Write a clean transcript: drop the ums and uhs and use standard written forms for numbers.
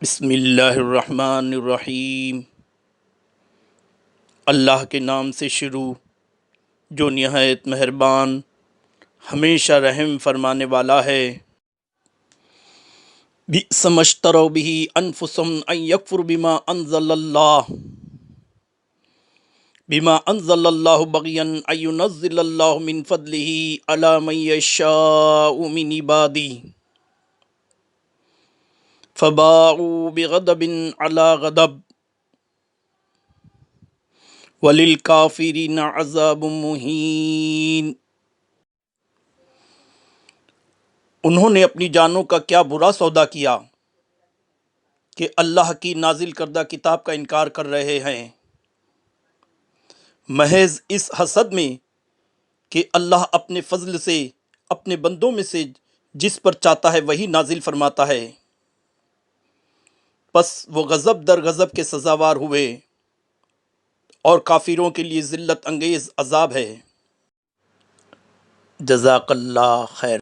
بسم اللہ الرحمن الرحیم۔ اللہ کے نام سے شروع جو نہایت مہربان ہمیشہ رحم فرمانے والا ہے۔ بئس ما اشتروا به انفسهم ان یکفروا بما انزل اللہ بغیا ان ينزل اللہ من فضلہ علی من یشاء من عباده فباءوا بغضب علی غضب وَلِلْكَافِرِينَ عَذَابٌ مُّهِينٌ۔ انہوں نے اپنی جانوں کا کیا برا سودا کیا کہ اللہ کی نازل کردہ کتاب کا انکار کر رہے ہیں، محض اس حسد میں کہ اللہ اپنے فضل سے اپنے بندوں میں سے جس پر چاہتا ہے وہی نازل فرماتا ہے، پس وہ غضب در غضب کے سزاوار ہوئے اور کافروں کے لیے ذلت انگیز عذاب ہے۔ جزاک اللہ خیر۔